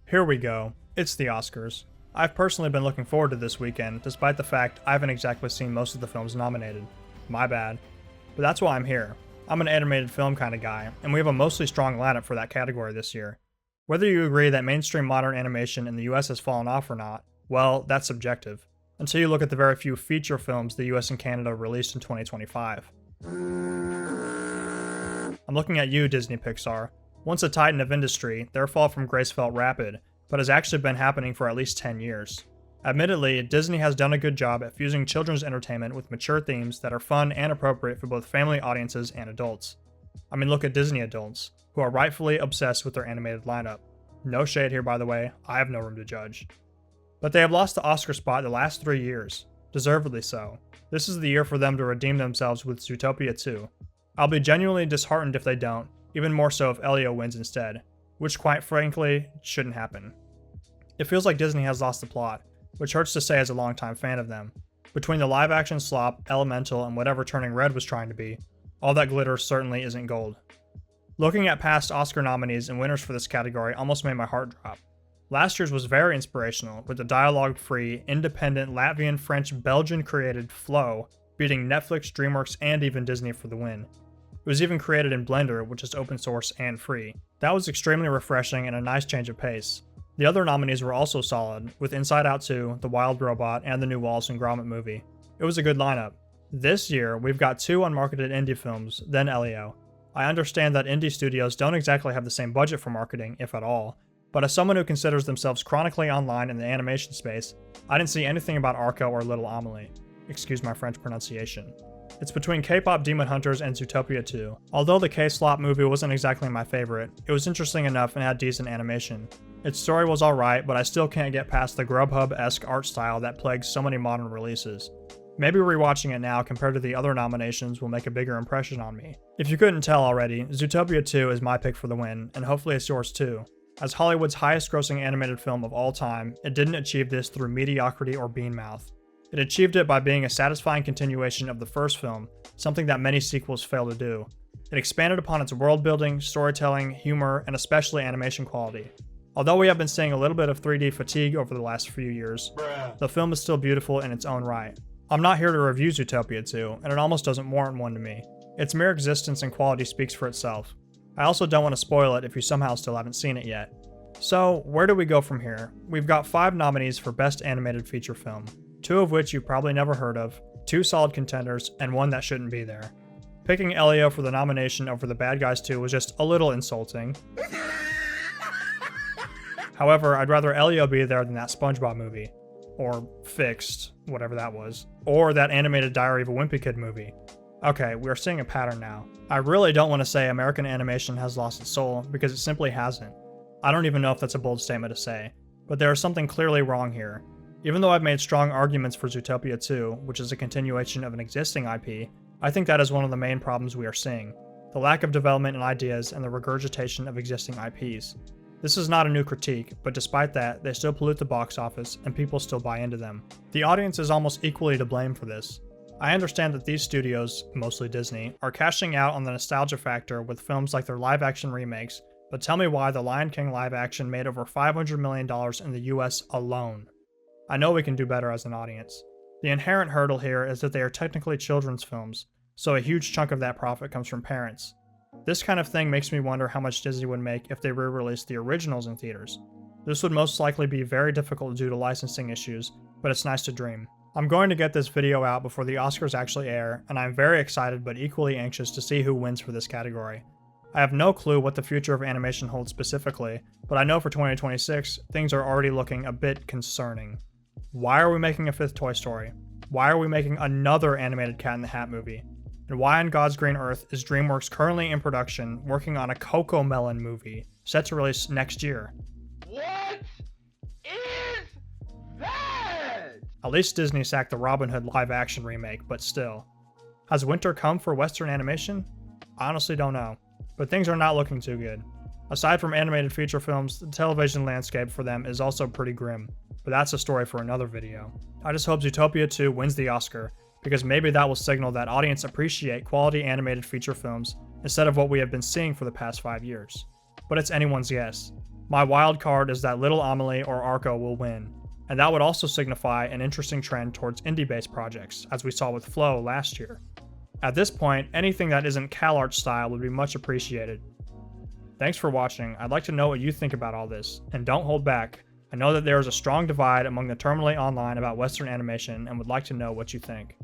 Here we go. It's the Oscars. I've personally been looking forward to this weekend, despite the fact I haven't exactly seen most of the films nominated. My bad. But that's why I'm here. I'm an animated film kind of guy, and we have a mostly strong lineup for that category this year. Whether you agree that mainstream modern animation in the US has fallen off or not, well, that's subjective, until you look at the very few feature films the US and Canada released in 2025. I'm looking at you, Disney Pixar. Once a titan of industry, their fall from grace felt rapid, but has actually been happening for at least 10 years. Admittedly, Disney has done a good job at fusing children's entertainment with mature themes that are fun and appropriate for both family audiences and adults. I mean, look at Disney adults, who are rightfully obsessed with their animated lineup. No shade here, by the way, I have no room to judge. But they have lost the Oscar spot the last 3 years, deservedly so. This is the year for them to redeem themselves with Zootopia 2. I'll be genuinely disheartened if they don't, even more so if Elio wins instead, which quite frankly shouldn't happen. It feels like Disney has lost the plot, which hurts to say as a longtime fan of them. Between the live action slop, Elemental, and whatever Turning Red was trying to be, all that glitter certainly isn't gold. Looking at past Oscar nominees and winners for this category almost made my heart drop. Last year's was very inspirational, with the dialogue-free, independent, Latvian, French, Belgian-created Flow beating Netflix, DreamWorks, and even Disney for the win. It was even created in Blender, which is open source and free. That was extremely refreshing and a nice change of pace. The other nominees were also solid, with Inside Out 2, The Wild Robot, and the new Wallace and Gromit movie. It was a good lineup. This year, we've got 2 unmarketed indie films, then Elio. I understand that indie studios don't exactly have the same budget for marketing, if at all, but as someone who considers themselves chronically online in the animation space, I didn't see anything about Arco or Little Amelie. Excuse my French pronunciation. It's between K-pop Demon Hunters and Zootopia 2. Although the K-Slop movie wasn't exactly my favorite, it was interesting enough and had decent animation. Its story was alright, but I still can't get past the Grubhub-esque art style that plagues so many modern releases. Maybe rewatching it now compared to the other nominations will make a bigger impression on me. If you couldn't tell already, Zootopia 2 is my pick for the win, and hopefully it's yours too. As Hollywood's highest grossing animated film of all time, it didn't achieve this through mediocrity or bean mouth. It achieved it by being a satisfying continuation of the first film, something that many sequels fail to do. It expanded upon its world building, storytelling, humor, and especially animation quality. Although we have been seeing a little bit of 3D fatigue over the last few years, the film is still beautiful in its own right. I'm not here to review Zootopia 2, and it almost doesn't warrant one to me. Its mere existence and quality speaks for itself. I also don't want to spoil it if you somehow still haven't seen it yet. So, where do we go from here? We've got 5 nominees for Best Animated Feature Film, 2 of which you've probably never heard of, 2 solid contenders, and 1 that shouldn't be there. Picking Elio for the nomination over The Bad Guys 2 was just a little insulting. However, I'd rather Elio be there than that SpongeBob movie. Or Fixed, whatever that was. Or that animated Diary of a Wimpy Kid movie. Okay, we're seeing a pattern now. I really don't want to say American animation has lost its soul, because it simply hasn't. I don't even know if that's a bold statement to say, but there is something clearly wrong here. Even though I've made strong arguments for Zootopia 2, which is a continuation of an existing IP, I think that is one of the main problems we are seeing. The lack of development in ideas and the regurgitation of existing IPs. This is not a new critique, but despite that, they still pollute the box office and people still buy into them. The audience is almost equally to blame for this. I understand that these studios, mostly Disney, are cashing out on the nostalgia factor with films like their live-action remakes, but tell me why The Lion King live-action made over $500 million in the US alone. I know we can do better as an audience. The inherent hurdle here is that they are technically children's films, so a huge chunk of that profit comes from parents. This kind of thing makes me wonder how much Disney would make if they re-released the originals in theaters. This would most likely be very difficult due to licensing issues, but it's nice to dream. I'm going to get this video out before the Oscars actually air, and I'm very excited but equally anxious to see who wins for this category. I have no clue what the future of animation holds specifically, but I know for 2026, things are already looking a bit concerning. Why are we making a 5th Toy Story? Why are we making another animated Cat in the Hat movie? And why on God's green earth is DreamWorks currently in production working on a Cocomelon movie set to release next year? What is that? At least Disney sacked the Robin Hood live-action remake, but still. Has winter come for Western animation? I honestly don't know, but things are not looking too good. Aside from animated feature films, the television landscape for them is also pretty grim, but that's a story for another video. I just hope Zootopia 2 wins the Oscar, because maybe that will signal that audience appreciate quality animated feature films instead of what we have been seeing for the past 5 years. But it's anyone's guess. My wild card is that Little Amelie or Arco will win, and that would also signify an interesting trend towards indie-based projects, as we saw with Flow last year. At this point, anything that isn't CalArt style would be much appreciated. Thanks for watching. I'd like to know what you think about all this, and don't hold back. I know that there is a strong divide among the terminally online about Western animation and would like to know what you think.